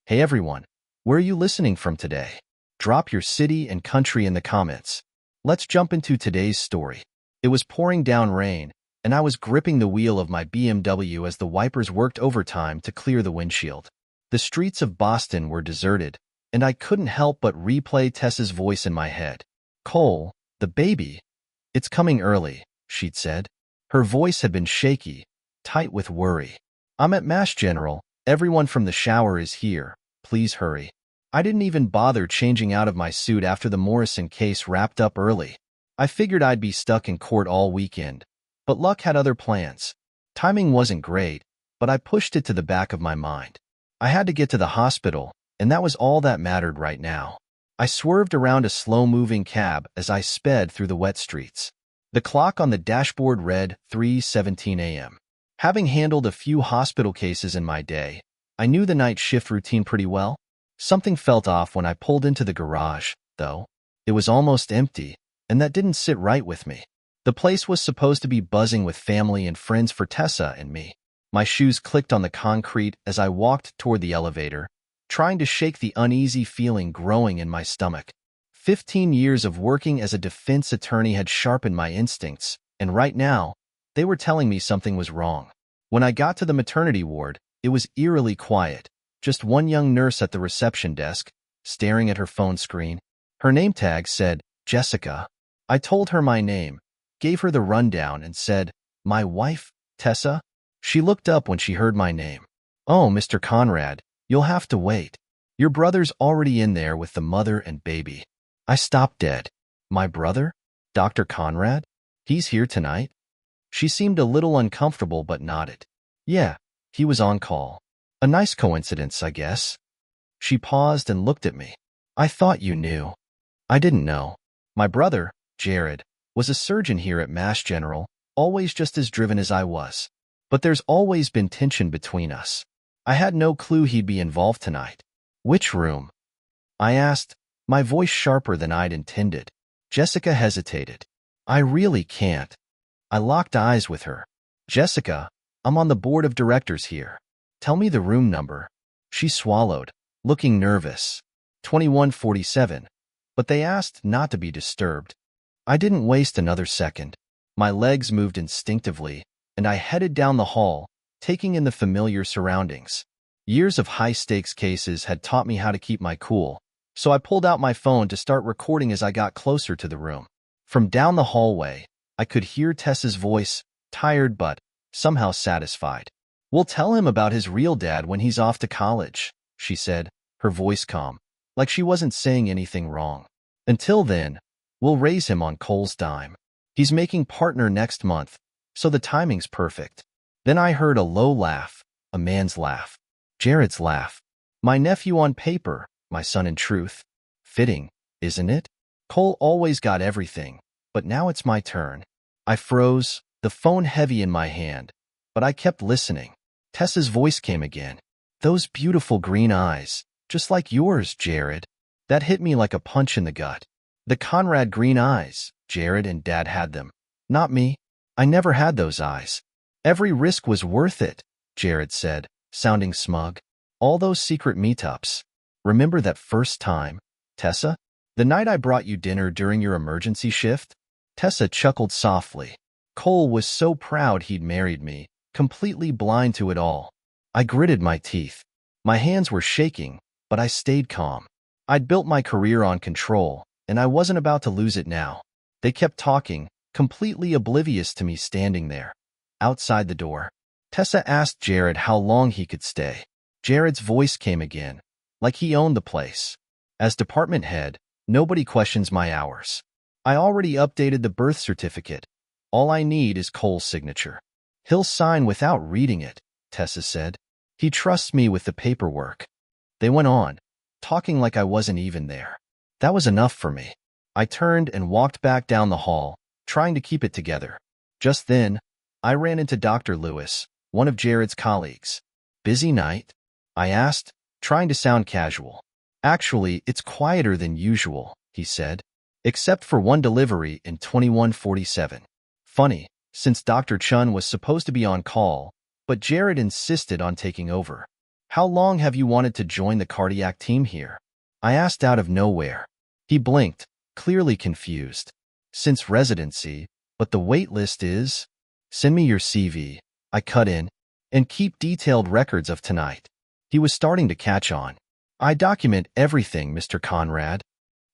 Hey everyone, where are you listening from today? Drop your city and country in the comments. Let's jump into today's story. It was pouring down rain, and I was gripping the wheel of my BMW as the wipers worked overtime to clear the windshield. The streets of Boston were deserted, and I couldn't help but replay Tessa's voice in my head. Cole, the baby. It's coming early, she'd said. Her voice had been shaky, tight with worry. I'm at Mass General. Everyone from the shower is here. Please hurry. I didn't even bother changing out of my suit after the Morrison case wrapped up early. I figured I'd be stuck in court all weekend, but luck had other plans. Timing wasn't great, but I pushed it to the back of my mind. I had to get to the hospital, and that was all that mattered right now. I swerved around a slow-moving cab as I sped through the wet streets. The clock on the dashboard read 3:17 a.m. Having handled a few hospital cases in my day, I knew the night shift routine pretty well. Something felt off when I pulled into the garage, though. It was almost empty, and that didn't sit right with me. The place was supposed to be buzzing with family and friends for Tessa and me. My shoes clicked on the concrete as I walked toward the elevator, trying to shake the uneasy feeling growing in my stomach. 15 years of working as a defense attorney had sharpened my instincts, and right now, they were telling me something was wrong. When I got to the maternity ward, it was eerily quiet. Just one young nurse at the reception desk, staring at her phone screen. Her name tag said, Jessica. I told her my name, gave her the rundown, and said, My wife, Tessa? She looked up when she heard my name. Oh, Mr. Conrad, you'll have to wait. Your brother's already in there with the mother and baby. I stopped dead. My brother? Dr. Conrad? He's here tonight? She seemed a little uncomfortable but nodded. Yeah, he was on call. A nice coincidence, I guess. She paused and looked at me. I thought you knew. I didn't know. My brother, Jared, was a surgeon here at Mass General, always just as driven as I was. But there's always been tension between us. I had no clue he'd be involved tonight. Which room? I asked, my voice sharper than I'd intended. Jessica hesitated. I really can't. I locked eyes with her. Jessica, I'm on the board of directors here. Tell me the room number. She swallowed, looking nervous. 2147. But they asked not to be disturbed. I didn't waste another second. My legs moved instinctively, and I headed down the hall, taking in the familiar surroundings. Years of high-stakes cases had taught me how to keep my cool, so I pulled out my phone to start recording as I got closer to the room. From down the hallway, I could hear Tessa's voice, tired but somehow satisfied. We'll tell him about his real dad when he's off to college, she said, her voice calm, like she wasn't saying anything wrong. Until then, we'll raise him on Cole's dime. He's making partner next month, so the timing's perfect. Then I heard a low laugh, a man's laugh. Jared's laugh. My nephew on paper, my son in truth. Fitting, isn't it? Cole always got everything, but now it's my turn. I froze, the phone heavy in my hand, but I kept listening. Tessa's voice came again. Those beautiful green eyes, just like yours, Jared. That hit me like a punch in the gut. The Conrad green eyes, Jared and Dad had them. Not me. I never had those eyes. Every risk was worth it, Jared said, sounding smug. All those secret meetups. Remember that first time, Tessa? The night I brought you dinner during your emergency shift? Tessa chuckled softly. Cole was so proud he'd married me, completely blind to it all. I gritted my teeth. My hands were shaking, but I stayed calm. I'd built my career on control, and I wasn't about to lose it now. They kept talking, completely oblivious to me standing there. Outside the door, Tessa asked Jared how long he could stay. Jared's voice came again, like he owned the place. As department head, nobody questions my hours. I already updated the birth certificate. All I need is Cole's signature. He'll sign without reading it, Tessa said. He trusts me with the paperwork. They went on, talking like I wasn't even there. That was enough for me. I turned and walked back down the hall, trying to keep it together. Just then, I ran into Dr. Lewis, one of Jared's colleagues. Busy night? I asked, trying to sound casual. Actually, it's quieter than usual, he said, except for one delivery in 2147. Funny, since Dr. Chun was supposed to be on call, but Jared insisted on taking over. How long have you wanted to join the cardiac team here? I asked out of nowhere. He blinked, clearly confused. Since residency, but the wait list is? Send me your CV. I cut in. And keep detailed records of tonight. He was starting to catch on. I document everything, Mr. Conrad.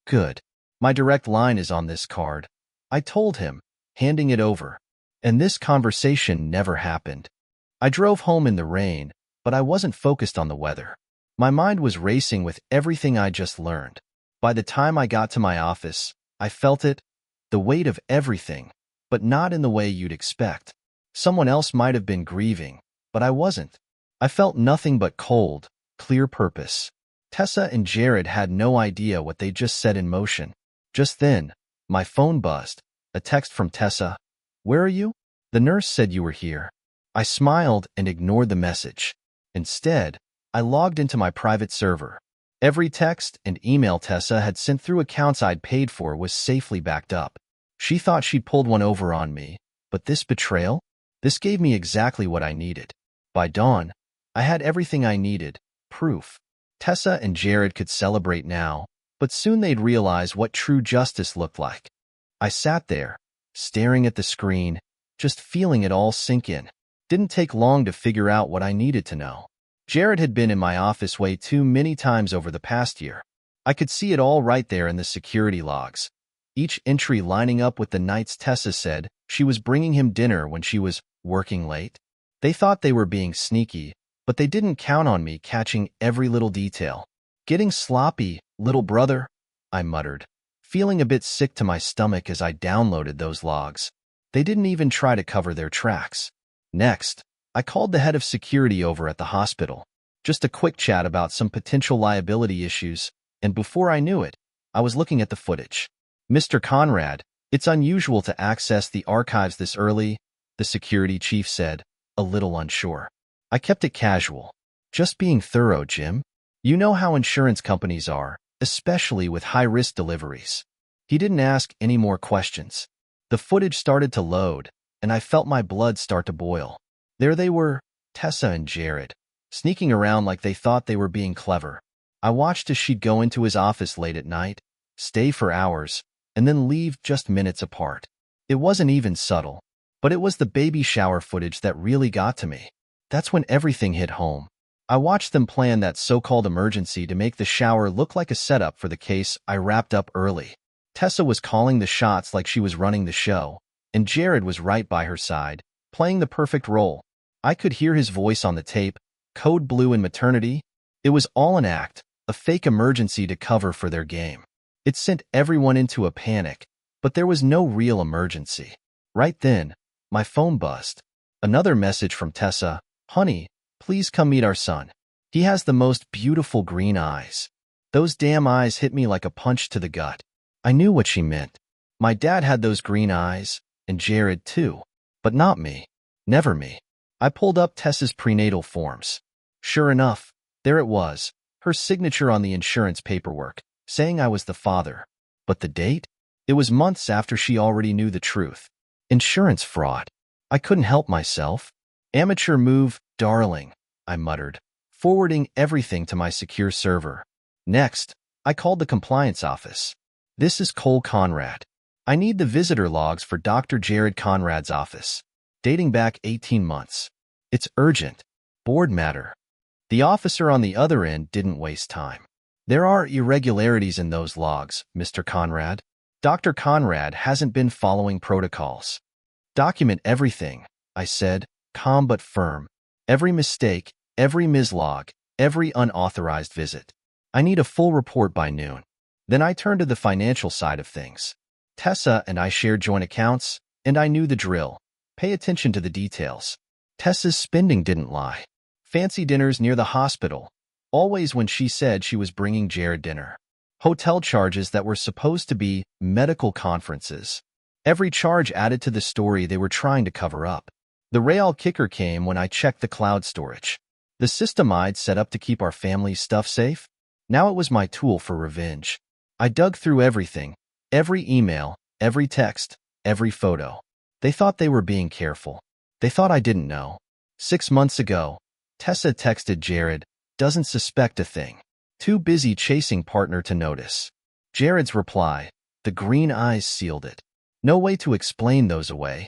Good. My direct line is on this card. I told him, handing it over. And this conversation never happened. I drove home in the rain, but I wasn't focused on the weather. My mind was racing with everything I just learned. By the time I got to my office, I felt it, the weight of everything, but not in the way you'd expect. Someone else might have been grieving, but I wasn't. I felt nothing but cold, clear purpose. Tessa and Jared had no idea what they just set in motion. Just then, my phone buzzed. A text from Tessa. Where are you? The nurse said you were here. I smiled and ignored the message. Instead, I logged into my private server. Every text and email Tessa had sent through accounts I'd paid for was safely backed up. She thought she'd pulled one over on me, but this betrayal? This gave me exactly what I needed. By dawn, I had everything I needed, proof. Tessa and Jared could celebrate now, but soon they'd realize what true justice looked like. I sat there, staring at the screen, just feeling it all sink in. Didn't take long to figure out what I needed to know. Jared had been in my office way too many times over the past year. I could see it all right there in the security logs. Each entry lining up with the nights Tessa said she was bringing him dinner when she was working late. They thought they were being sneaky, but they didn't count on me catching every little detail. Getting sloppy, little brother, I muttered, feeling a bit sick to my stomach as I downloaded those logs. They didn't even try to cover their tracks. Next, I called the head of security over at the hospital. Just a quick chat about some potential liability issues, and before I knew it, I was looking at the footage. Mr. Conrad, it's unusual to access the archives this early, the security chief said, a little unsure. I kept it casual. Just being thorough, Jim. You know how insurance companies are, especially with high-risk deliveries. He didn't ask any more questions. The footage started to load, and I felt my blood start to boil. There they were, Tessa and Jared, sneaking around like they thought they were being clever. I watched as she'd go into his office late at night, stay for hours, and then leave just minutes apart. It wasn't even subtle, but it was the baby shower footage that really got to me. That's when everything hit home. I watched them plan that so-called emergency to make the shower look like a setup for the case I wrapped up early. Tessa was calling the shots like she was running the show, and Jared was right by her side, playing the perfect role. I could hear his voice on the tape, Code Blue and maternity. It was all an act, a fake emergency to cover for their game. It sent everyone into a panic, but there was no real emergency. Right then, my phone buzzed. Another message from Tessa. Honey, please come meet our son. He has the most beautiful green eyes. Those damn eyes hit me like a punch to the gut. I knew what she meant. My dad had those green eyes, and Jared too. But not me. Never me. I pulled up Tessa's prenatal forms. Sure enough, there it was, her signature on the insurance paperwork, saying I was the father. But the date? It was months after she already knew the truth. Insurance fraud. I couldn't help myself. Amateur move, darling, I muttered, forwarding everything to my secure server. Next, I called the compliance office. This is Cole Conrad. I need the visitor logs for Dr. Jared Conrad's office, dating back 18 months. It's urgent. Board matter. The officer on the other end didn't waste time. There are irregularities in those logs, Mr. Conrad. Dr. Conrad hasn't been following protocols. Document everything, I said, calm but firm. Every mistake, every mislog, every unauthorized visit. I need a full report by noon. Then I turned to the financial side of things. Tessa and I shared joint accounts, and I knew the drill. Pay attention to the details. Tessa's spending didn't lie. Fancy dinners near the hospital, always when she said she was bringing Jared dinner. Hotel charges that were supposed to be medical conferences. Every charge added to the story they were trying to cover up. The real kicker came when I checked the cloud storage. The system I'd set up to keep our family's stuff safe? Now it was my tool for revenge. I dug through everything, every email, every text, every photo. They thought they were being careful. They thought I didn't know. 6 months ago, Tessa texted Jared, doesn't suspect a thing. Too busy chasing partner to notice. Jared's reply, the green eyes sealed it. No way to explain those away.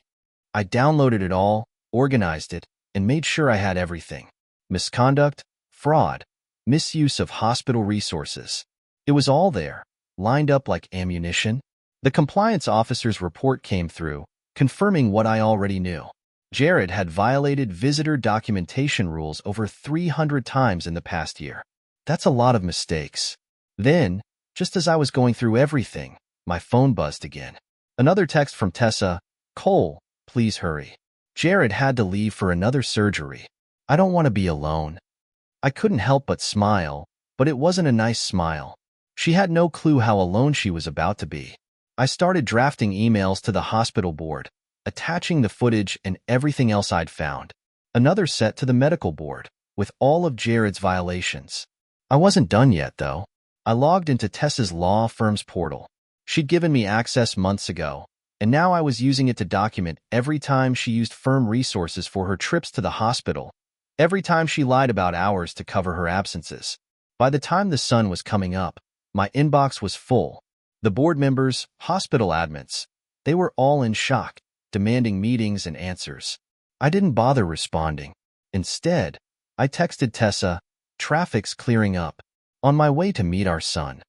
I downloaded it all, organized it, and made sure I had everything. Misconduct, fraud, misuse of hospital resources. It was all there, lined up like ammunition. The compliance officer's report came through, confirming what I already knew. Jared had violated visitor documentation rules over 300 times in the past year. That's a lot of mistakes. Then, just as I was going through everything, my phone buzzed again. Another text from Tessa, Cole, please hurry. Jared had to leave for another surgery. I don't want to be alone. I couldn't help but smile, but it wasn't a nice smile. She had no clue how alone she was about to be. I started drafting emails to the hospital board, attaching the footage and everything else I'd found. Another set to the medical board, with all of Jared's violations. I wasn't done yet, though. I logged into Tessa's law firm's portal. She'd given me access months ago, and now I was using it to document every time she used firm resources for her trips to the hospital, every time she lied about hours to cover her absences. By the time the sun was coming up, my inbox was full. The board members, hospital admins, they were all in shock, demanding meetings and answers. I didn't bother responding. Instead, I texted Tessa, traffic's clearing up. On my way to meet our son.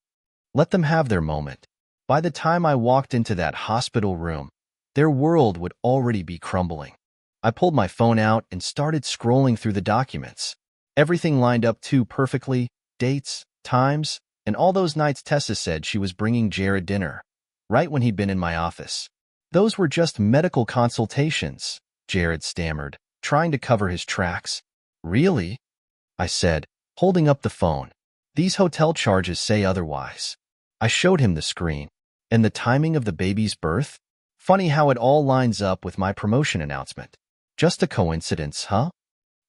Let them have their moment. By the time I walked into that hospital room, their world would already be crumbling. I pulled my phone out and started scrolling through the documents. Everything lined up too perfectly, dates, times, and all those nights Tessa said she was bringing Jared dinner, right when he'd been in my office. Those were just medical consultations, Jared stammered, trying to cover his tracks. Really? I said, holding up the phone. These hotel charges say otherwise. I showed him the screen. And the timing of the baby's birth? Funny how it all lines up with my promotion announcement. Just a coincidence, huh?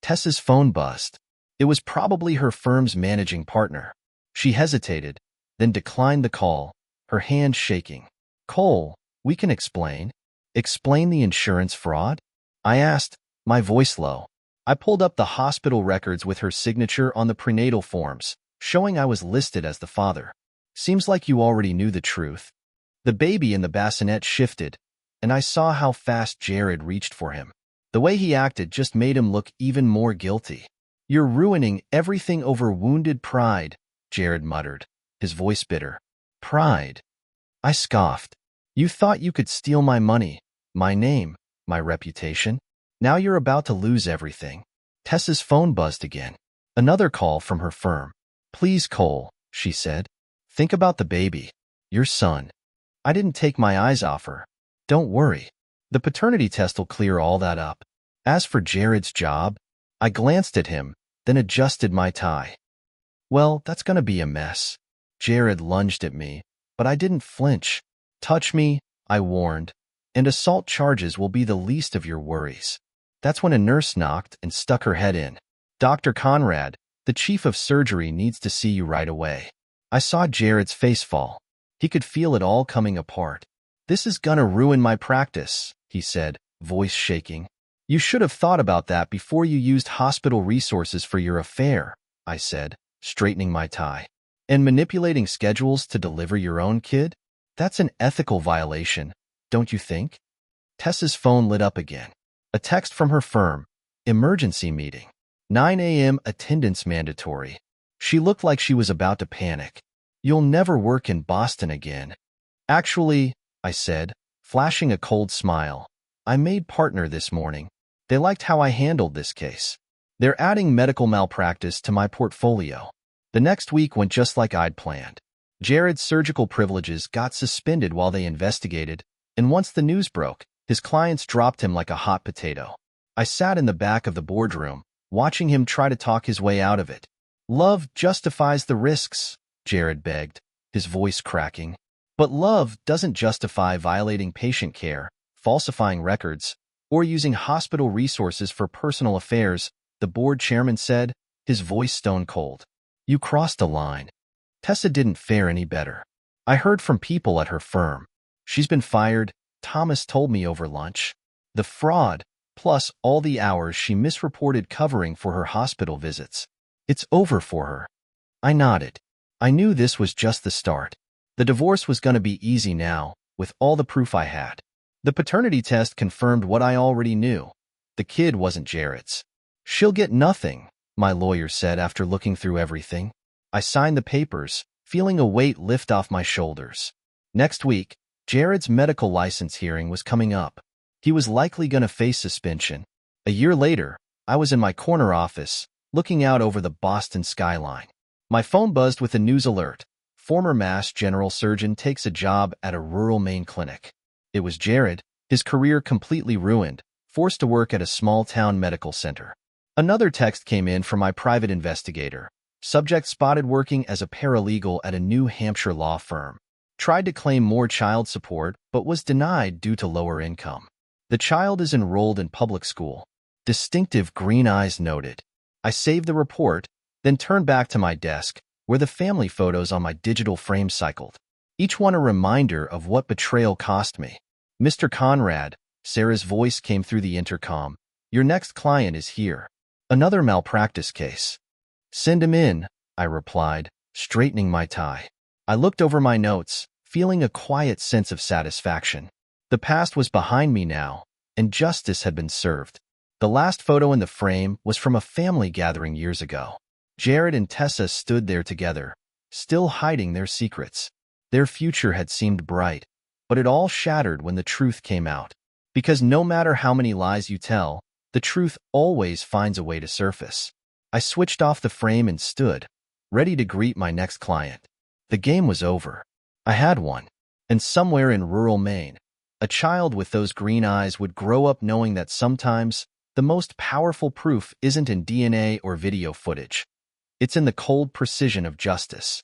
Tessa's phone buzzed. It was probably her firm's managing partner. She hesitated, then declined the call, her hand shaking. Cole, we can explain. Explain the insurance fraud? I asked, my voice low. I pulled up the hospital records with her signature on the prenatal forms, showing I was listed as the father. Seems like you already knew the truth. The baby in the bassinet shifted, and I saw how fast Jared reached for him. The way he acted just made him look even more guilty. You're ruining everything over wounded pride, Jared muttered, his voice bitter. Pride? I scoffed. You thought you could steal my money, my name, my reputation? Now you're about to lose everything. Tessa's phone buzzed again. Another call from her firm. Please, Cole, she said. Think about the baby. Your son. I didn't take my eyes off her. Don't worry. The paternity test will clear all that up. As for Jared's job, I glanced at him, then adjusted my tie. Well, that's going to be a mess. Jared lunged at me, but I didn't flinch. Touch me, I warned, and assault charges will be the least of your worries. That's when a nurse knocked and stuck her head in. Dr. Conrad, the chief of surgery needs to see you right away. I saw Jared's face fall. He could feel it all coming apart. This is gonna ruin my practice, he said, voice shaking. You should have thought about that before you used hospital resources for your affair, I said, straightening my tie. And manipulating schedules to deliver your own kid? That's an ethical violation, don't you think? Tessa's phone lit up again. A text from her firm. Emergency meeting. 9 a.m. attendance mandatory. She looked like she was about to panic. You'll never work in Boston again. Actually, I said, flashing a cold smile, I made partner this morning. They liked how I handled this case. They're adding medical malpractice to my portfolio. The next week went just like I'd planned. Jared's surgical privileges got suspended while they investigated, and once the news broke, his clients dropped him like a hot potato. I sat in the back of the boardroom, watching him try to talk his way out of it. Love justifies the risks, Jared begged, his voice cracking. But love doesn't justify violating patient care, falsifying records, or using hospital resources for personal affairs, the board chairman said, his voice stone cold. You crossed a line. Tessa didn't fare any better. I heard from people at her firm. She's been fired, Thomas told me over lunch. The fraud, plus all the hours she misreported covering for her hospital visits. It's over for her. I nodded. I knew this was just the start. The divorce was going to be easy now, with all the proof I had. The paternity test confirmed what I already knew. The kid wasn't Jared's. She'll get nothing, my lawyer said after looking through everything. I signed the papers, feeling a weight lift off my shoulders. Next week, Jared's medical license hearing was coming up. He was likely going to face suspension. A year later, I was in my corner office, looking out over the Boston skyline. My phone buzzed with a news alert. Former Mass General Surgeon takes a job at a rural Maine clinic. It was Jared, his career completely ruined, forced to work at a small-town medical center. Another text came in from my private investigator. Subject spotted working as a paralegal at a New Hampshire law firm. Tried to claim more child support, but was denied due to lower income. The child is enrolled in public school. Distinctive green eyes noted. I saved the report, then turned back to my desk, where the family photos on my digital frame cycled. Each one a reminder of what betrayal cost me. Mr. Conrad, Sarah's voice came through the intercom. Your next client is here. Another malpractice case. Send him in, I replied, straightening my tie. I looked over my notes, feeling a quiet sense of satisfaction. The past was behind me now, and justice had been served. The last photo in the frame was from a family gathering years ago. Jared and Tessa stood there together, still hiding their secrets. Their future had seemed bright, but it all shattered when the truth came out. Because no matter how many lies you tell, the truth always finds a way to surface. I switched off the frame and stood, ready to greet my next client. The game was over. I had one. And somewhere in rural Maine, a child with those green eyes would grow up knowing that sometimes the most powerful proof isn't in DNA or video footage. It's in the cold precision of justice.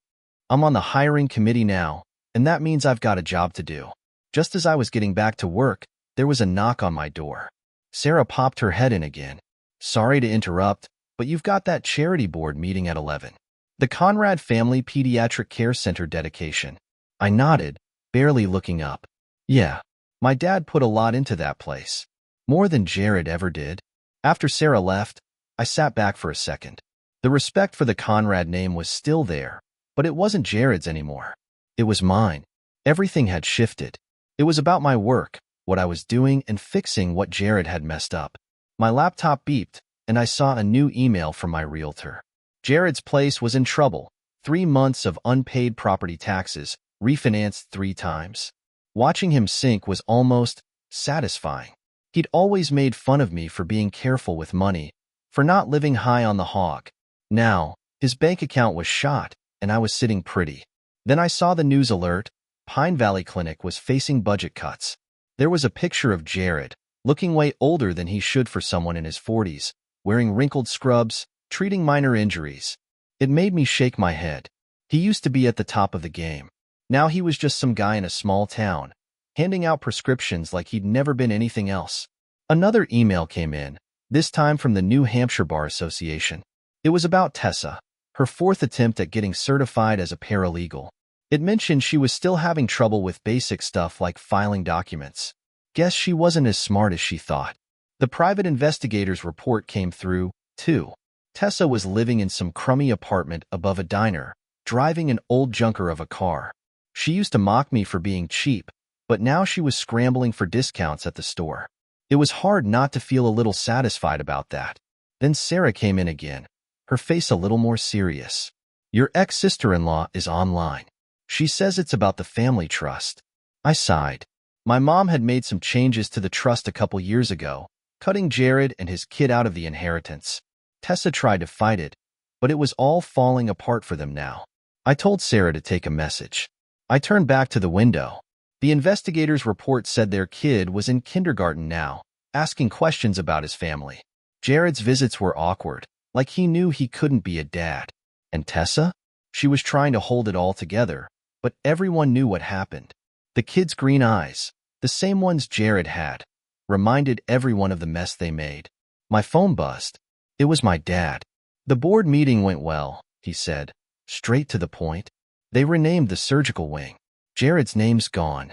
I'm on the hiring committee now, and that means I've got a job to do. Just as I was getting back to work, there was a knock on my door. Sarah popped her head in again. Sorry to interrupt, but you've got that charity board meeting at 11. The Conrad Family Pediatric Care Center dedication. I nodded, barely looking up. Yeah, my dad put a lot into that place. More than Jared ever did. After Sarah left, I sat back for a second. The respect for the Conrad name was still there, but it wasn't Jared's anymore. It was mine. Everything had shifted. It was about my work, what I was doing, and fixing what Jared had messed up. My laptop beeped, and I saw a new email from my realtor. Jared's place was in trouble. 3 months of unpaid property taxes, refinanced 3 times. Watching him sink was almost satisfying. He'd always made fun of me for being careful with money, for not living high on the hog. Now, his bank account was shot, and I was sitting pretty. Then I saw the news alert. Pine Valley Clinic was facing budget cuts. There was a picture of Jared, looking way older than he should for someone in his 40s, wearing wrinkled scrubs, treating minor injuries. It made me shake my head. He used to be at the top of the game. Now he was just some guy in a small town, handing out prescriptions like he'd never been anything else. Another email came in, this time from the New Hampshire Bar Association. It was about Tessa, her 4th attempt at getting certified as a paralegal. It mentioned she was still having trouble with basic stuff like filing documents. Guess she wasn't as smart as she thought. The private investigator's report came through, too. Tessa was living in some crummy apartment above a diner, driving an old junker of a car. She used to mock me for being cheap, but now she was scrambling for discounts at the store. It was hard not to feel a little satisfied about that. Then Sarah came in again, her face a little more serious. Your ex-sister-in-law is online. She says it's about the family trust. I sighed. My mom had made some changes to the trust a couple years ago, cutting Jared and his kid out of the inheritance. Tessa tried to fight it, but it was all falling apart for them now. I told Sarah to take a message. I turned back to the window. The investigator's report said their kid was in kindergarten now, asking questions about his family. Jared's visits were awkward, like he knew he couldn't be a dad. And Tessa? She was trying to hold it all together, but everyone knew what happened. The kid's green eyes, the same ones Jared had, reminded everyone of the mess they made. My phone buzzed. It was my dad. The board meeting went well, he said, straight to the point. They renamed the surgical wing. Jared's name's gone.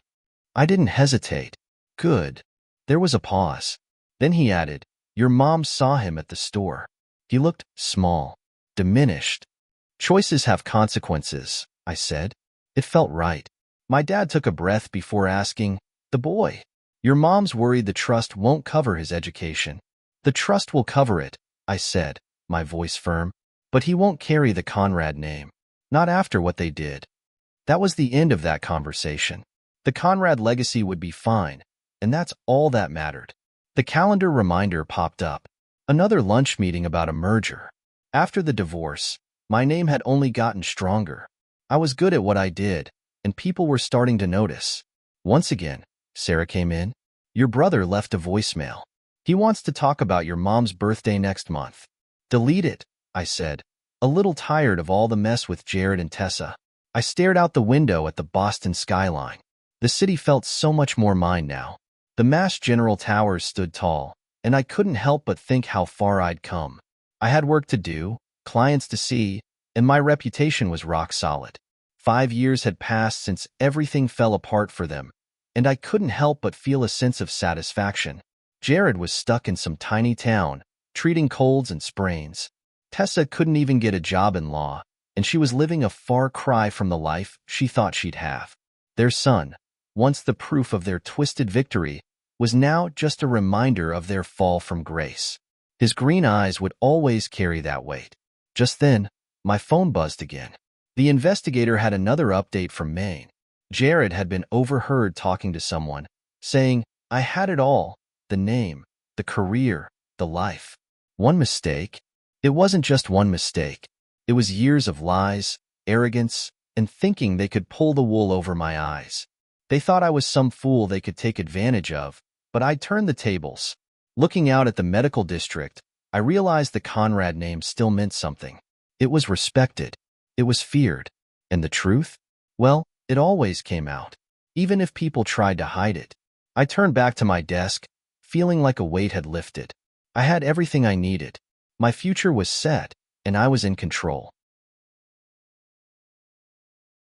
I didn't hesitate. Good. There was a pause. Then he added, your mom saw him at the store. He looked small. diminished. Choices have consequences, I said. It felt right. My dad took a breath before asking, "The boy. Your mom's worried the trust won't cover his education." "The trust will cover it," I said, my voice firm. "But he won't carry the Conrad name. Not after what they did." That was the end of that conversation. The Conrad legacy would be fine, and that's all that mattered. The calendar reminder popped up. Another lunch meeting about a merger. After the divorce, my name had only gotten stronger. I was good at what I did, and people were starting to notice. Once again, Sarah came in. "Your brother left a voicemail. He wants to talk about your mom's birthday next month." "Delete it," I said, a little tired of all the mess with Jared and Tessa. I stared out the window at the Boston skyline. The city felt so much more mine now. The Mass General Towers stood tall, and I couldn't help but think how far I'd come. I had work to do, clients to see, and my reputation was rock solid. 5 years had passed since everything fell apart for them, and I couldn't help but feel a sense of satisfaction. Jared was stuck in some tiny town, treating colds and sprains. Tessa couldn't even get a job in law, and she was living a far cry from the life she thought she'd have. Their son, once the proof of their twisted victory, was now just a reminder of their fall from grace. His green eyes would always carry that weight. Just then, my phone buzzed again. The investigator had another update from Maine. Jared had been overheard talking to someone, saying, "I had it all, the name, the career, the life. One mistake." It wasn't just one mistake. It was years of lies, arrogance, and thinking they could pull the wool over my eyes. They thought I was some fool they could take advantage of, but I turned the tables. Looking out at the medical district, I realized the Conrad name still meant something. It was respected. It was feared. And the truth? Well, it always came out, even if people tried to hide it. I turned back to my desk, feeling like a weight had lifted. I had everything I needed. My future was set, and I was in control.